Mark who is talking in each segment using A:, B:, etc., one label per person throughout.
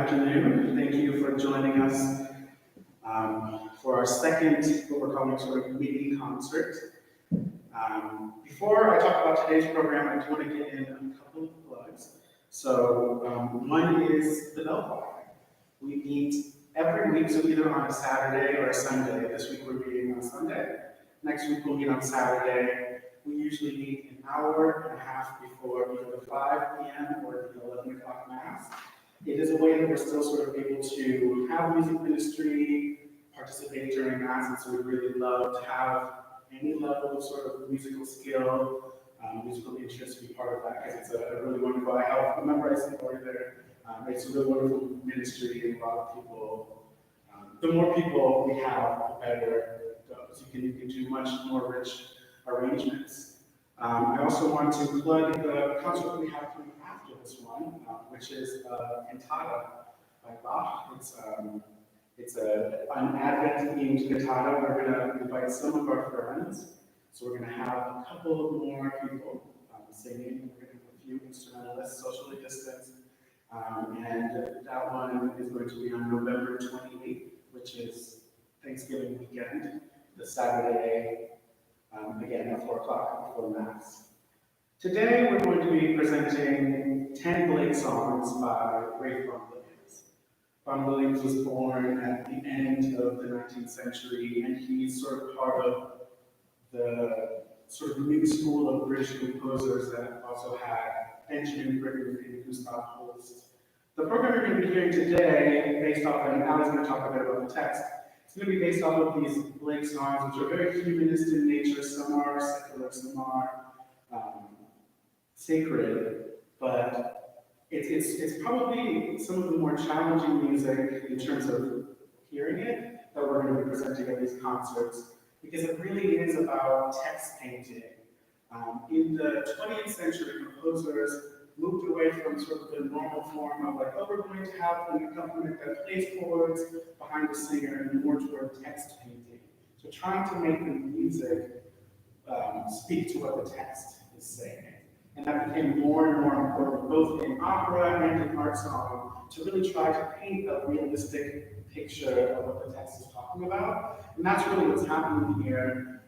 A: afternoon. Thank you for joining us for our second, what we're calling sort of mini concert. Before I talk about today's program, I do want to get in a couple of plugs. So one is the Bell Choir. We meet every week, so either on a Saturday or a Sunday. This week we're meeting on Sunday. Next week we'll meet on Saturday. We usually meet an hour and a half before either the 5 p.m. or the 11 o'clock Mass. It is a way that we're still sort of able to have music ministry, participate during Mass, and so we really love to have any level of sort of musical skill, musical interest be part of that, because it's a really wonderful, I have a member I support there. It's a really wonderful ministry, and a lot of people, the more people we have, the better it goes. You can do much more rich arrangements. I also want to plug the concert that we have coming after this one, which is a cantata by Vaughan. It's an Advent-themed cantata. We're going to invite some of our friends. So we're going to have a couple more people singing. We're going to have a few instrumentalists, socially distanced. And that one is going to be on November 28th, which is Thanksgiving weekend, the Saturday, again at 4 o'clock before Mass. Today we're going to be presenting 10 Blake songs by Vaughan. Vaughan Williams was born at the end of the 19th century, and he's sort of part of the sort of new school of British composers that also had Benjamin Britten and Gustav Holst. The program you're going to be hearing today, based off, and Ali's going to talk a bit about the text, it's going to be based off of these Blake songs, which are very humanist in nature. Some are secular, some are sacred, but it's probably some of the more challenging music in terms of hearing it that we're going to be presenting at these concerts, because it really is about text painting. In the 20th century, composers moved away from sort of the normal form of like, oh, we're going to have an accompaniment that plays chords behind the singer, and more toward text painting. So trying to make the music speak to what the text is saying. And that became more and more important, both in opera and in art song, to really try to paint a realistic picture of what the text is talking about. And that's really what's happening here.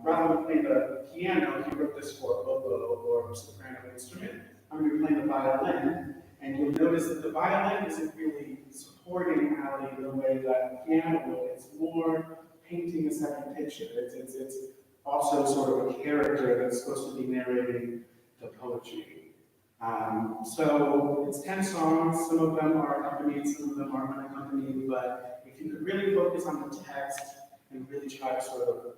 A: Rather than playing the piano, he wrote this for oboe or soprano instrument. I'm going to be playing the violin, and you'll notice that the violin isn't really supporting Ali in the way that the piano will. It's more painting a second picture. It's also sort of a character that's supposed to be narrating the poetry. So it's 10 songs. Some of them are accompanied, some of them are unaccompanied, but if you could really focus on the text and really try to sort of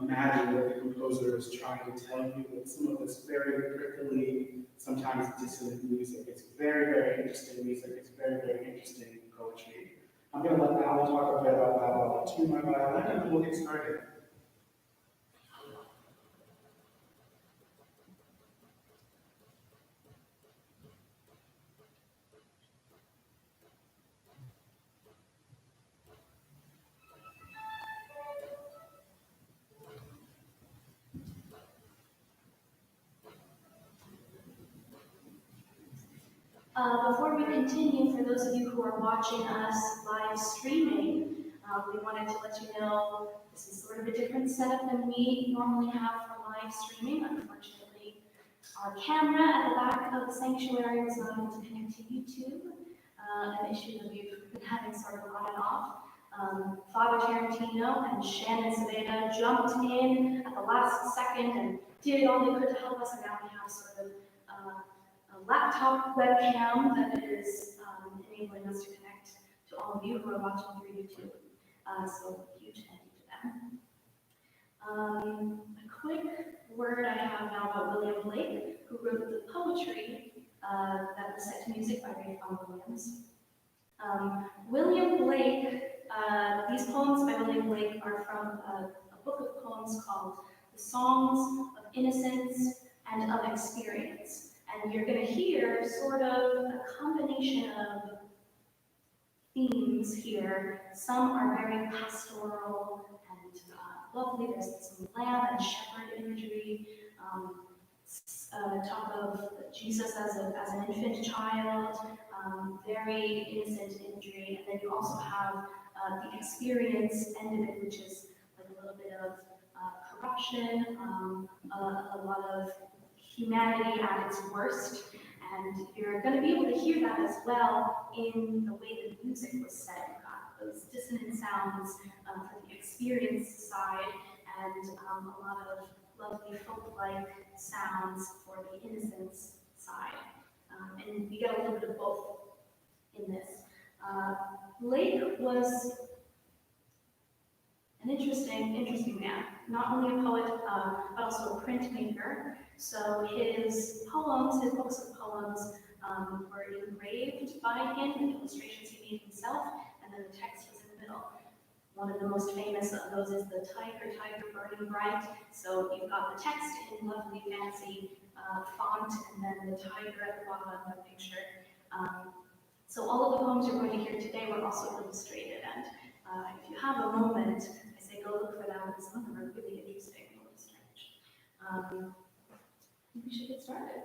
A: imagine what the composer is trying to tell you with some of this very prickly, sometimes dissonant music. It's very, very interesting music. It's very, very interesting poetry. I'm going to let Ali talk a bit about that while I tune my violin, and then we'll get started.
B: Before we continue, for those of you who are watching us live streaming, we wanted to let you know this is sort of a different setup than we normally have for live streaming. Unfortunately, our camera at the back of the sanctuary was not able to connect to YouTube, an issue that we've been having sort of on and off. Father Tarantino and Shannon Saveda jumped in at the last second and did all they could to help us, and now we have sort of a laptop webcam that is enabling us to connect to all of you who are watching through YouTube. So huge thank you to them. A quick word I have now about William Blake, who wrote the poetry that was set to music by Vaughan Williams. William Blake, these poems by William Blake are from a book of poems called The Songs of Innocence and of Experience. And you're going to hear sort of a combination of themes here. Some are very pastoral and lovely. There's some lamb and shepherd imagery, talk of Jesus as an infant child, very innocent imagery, and then you also have the experience end of it, which is like a little bit of corruption, a lot of humanity at its worst, and you're going to be able to hear that as well in the way the music was set. You've got those dissonant sounds for the experience side, and a lot of lovely folk-like sounds for the innocence side. And you get a little bit of both in this. Blake was an interesting man. Not only a poet, but also a printmaker. So his poems, his books of poems, were engraved by him, and illustrations he made himself, and then the text was in the middle. One of the most famous of those is the Tiger, Tiger, Burning Bright. So you've got the text in lovely fancy font, and then the tiger at the bottom of the picture. So all of the poems you're going to hear today were also illustrated, and if you have a moment, I say go look for them, because some of them are really interesting and a little strange. I think we should get started.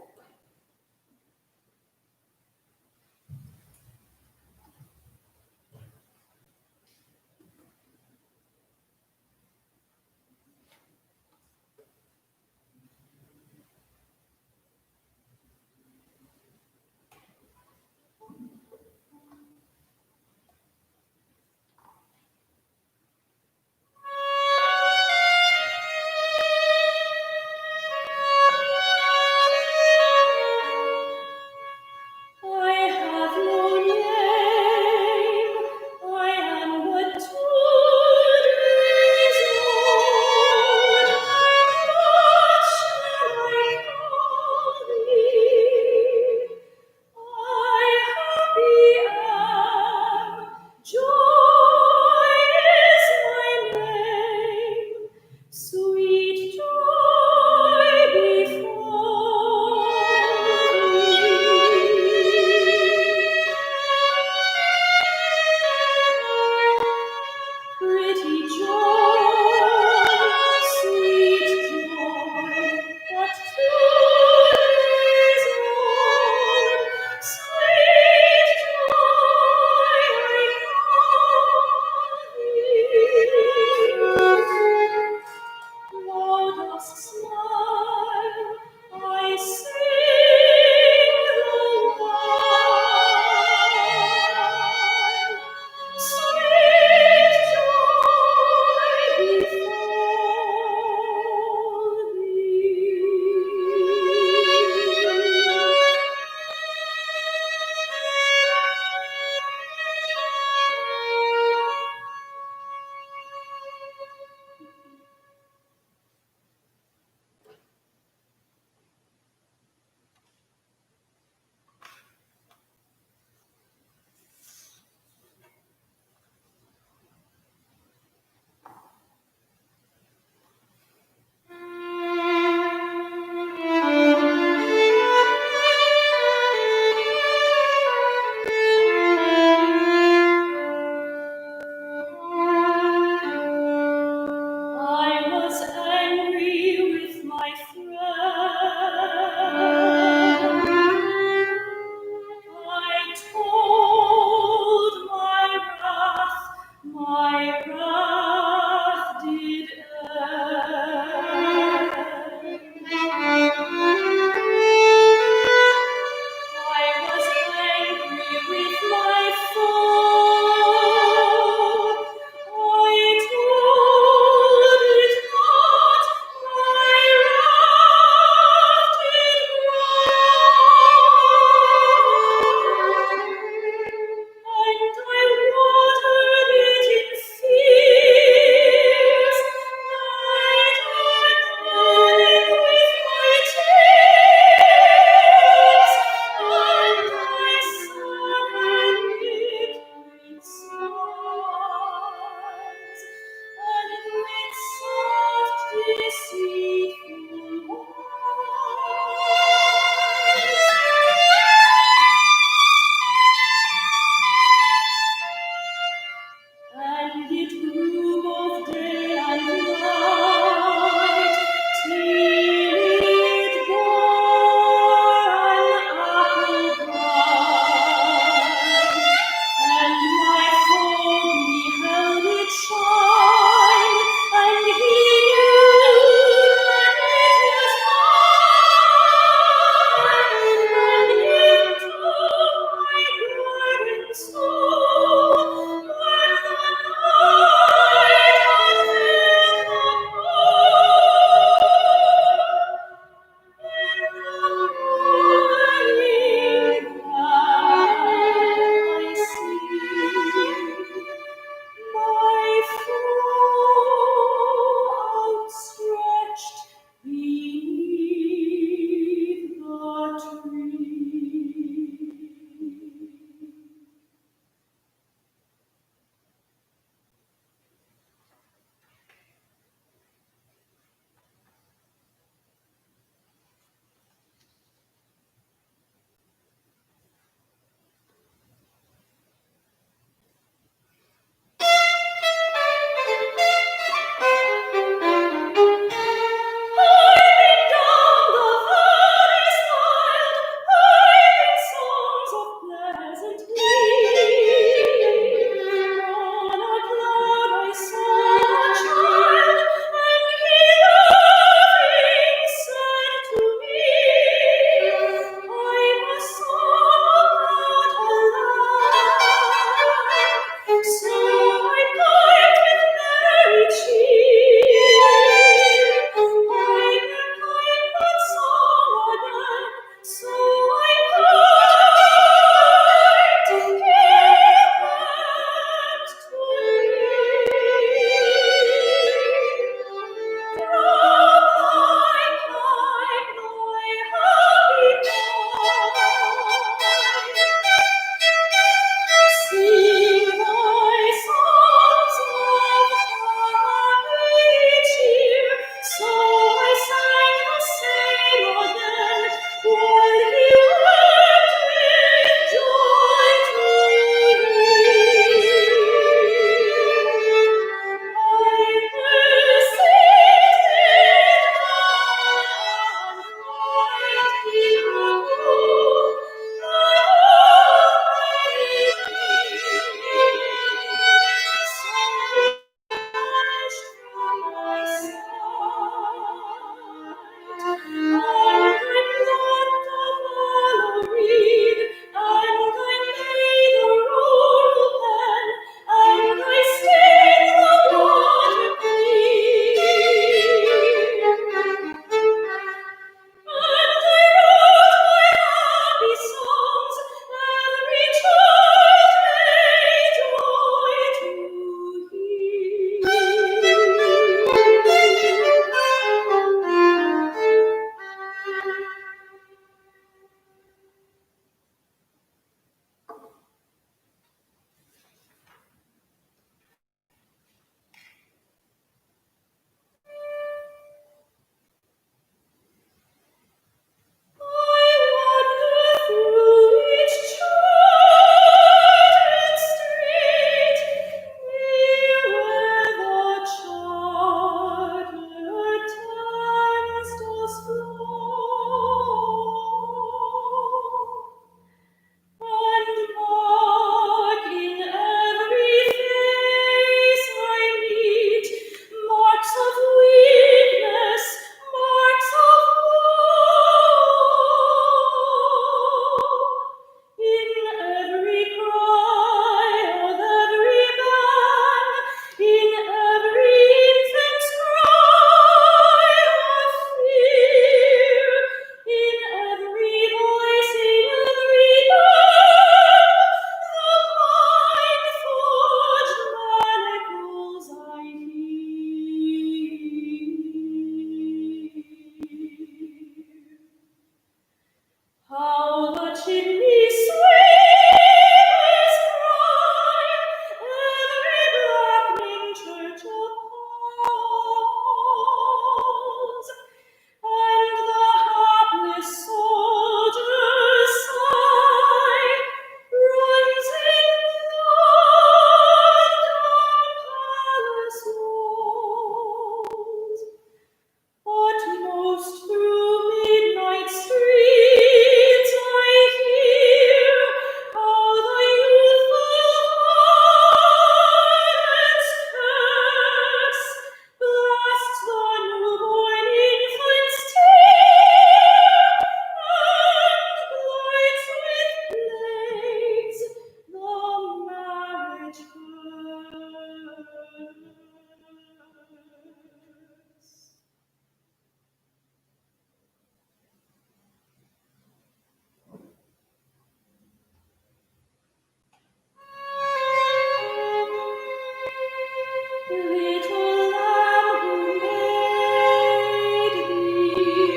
B: Little lamb who made thee,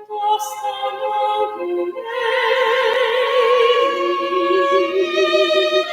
B: dost thou know who made thee?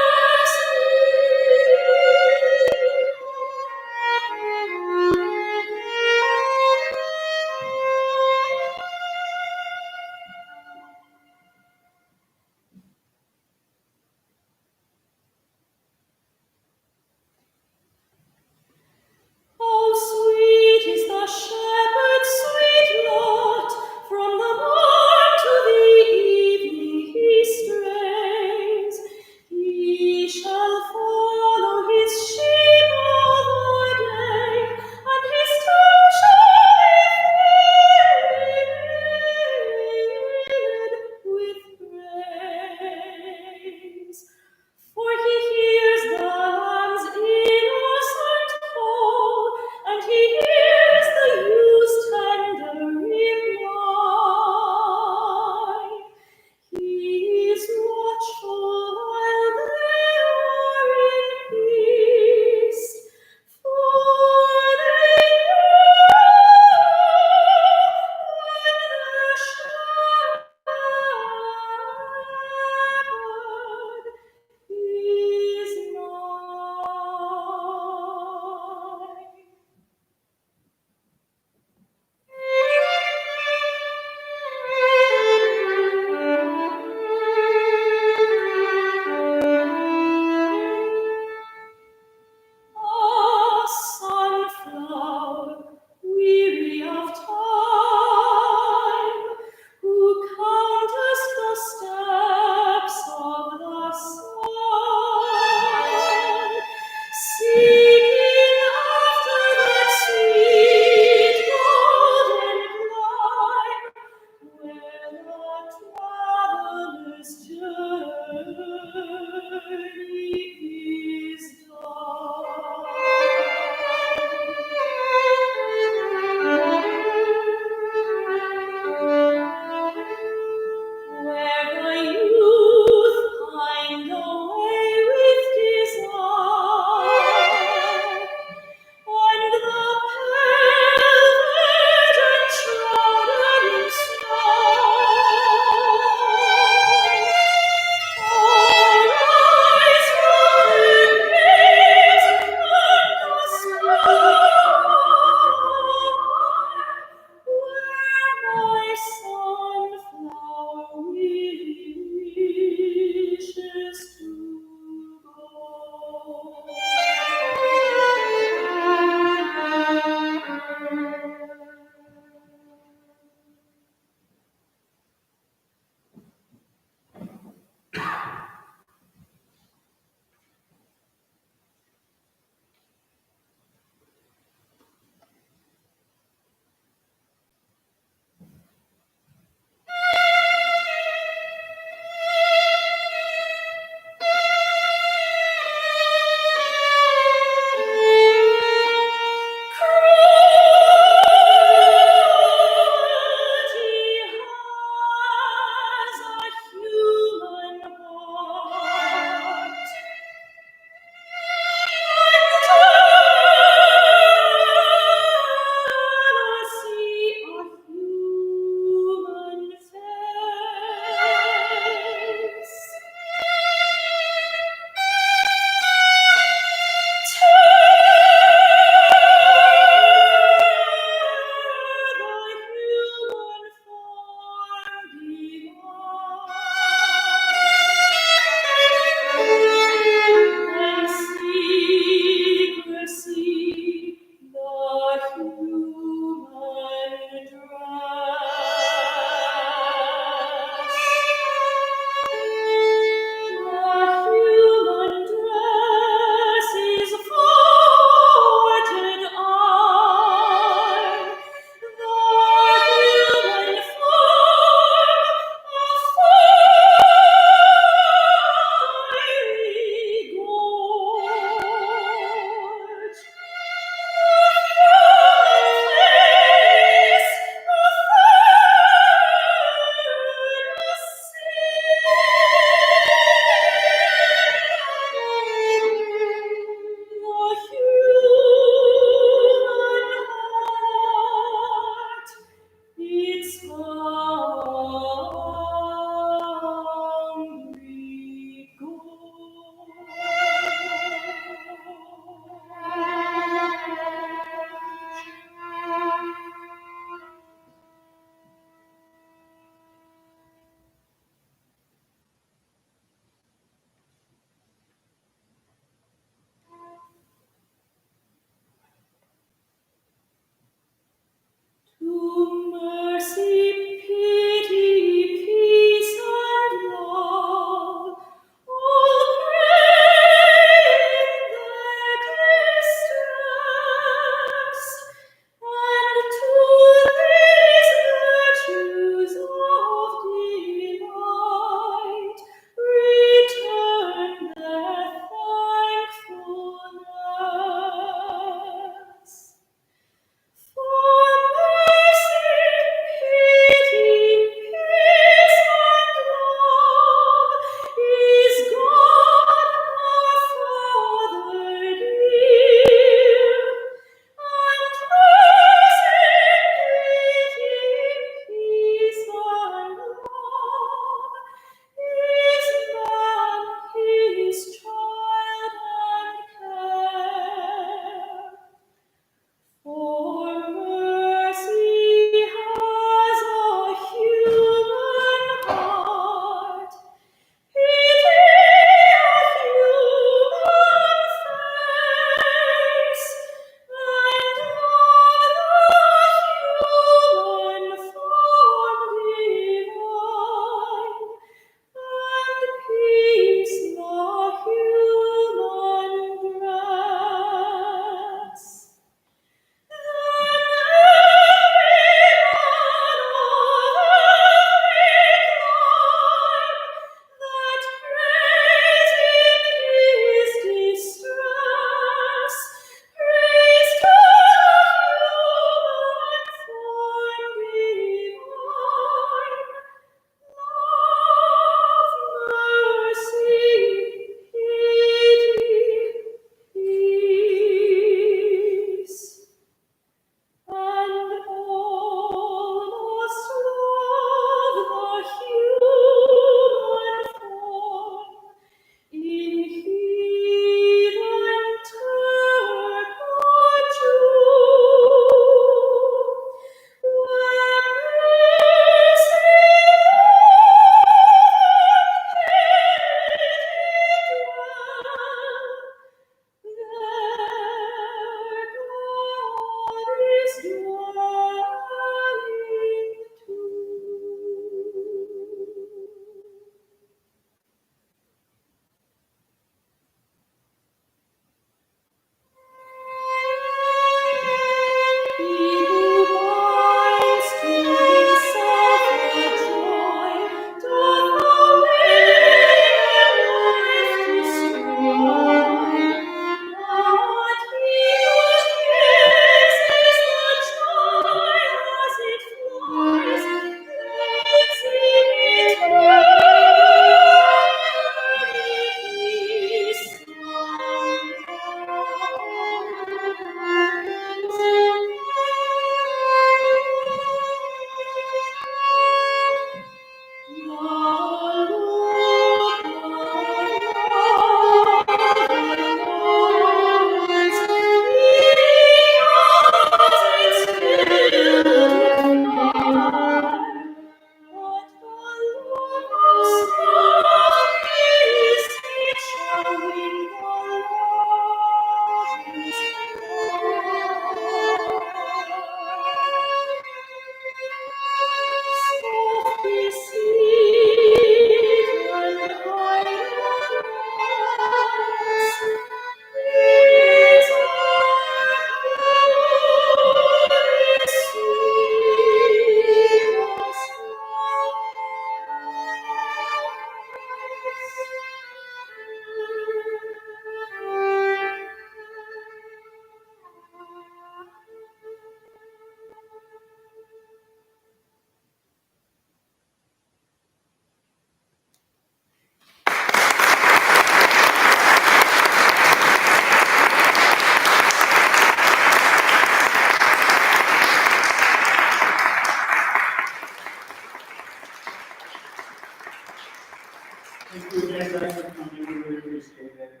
A: it.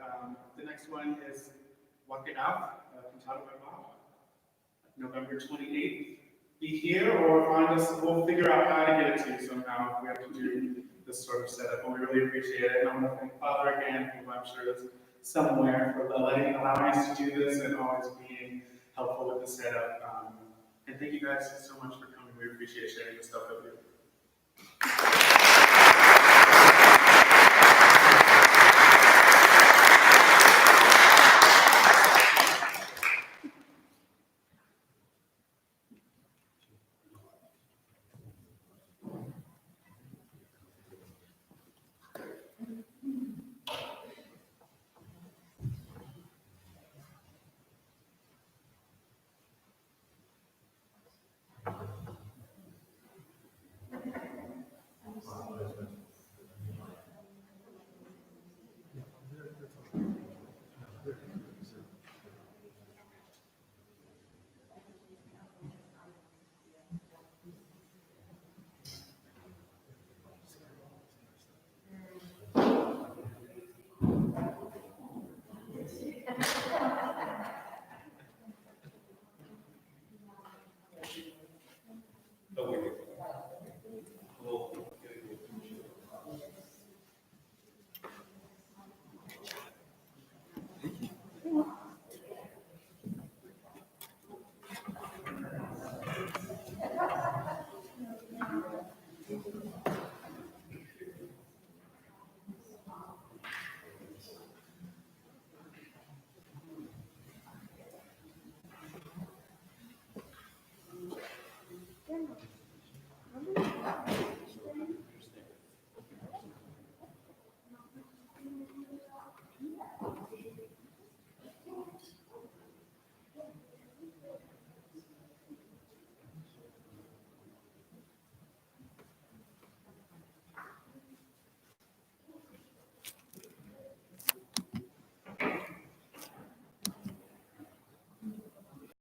A: The next one is Walk It Out, cantata by Vaughan. November 28th. Be here or find us, we'll figure out how to get it to you somehow if we have to do this sort of setup, and we really appreciate it. And I want to thank Father again, who I'm sure is somewhere, for allowing us to do this and always being helpful with the setup. And thank you guys so much for coming. We appreciate sharing this stuff with you.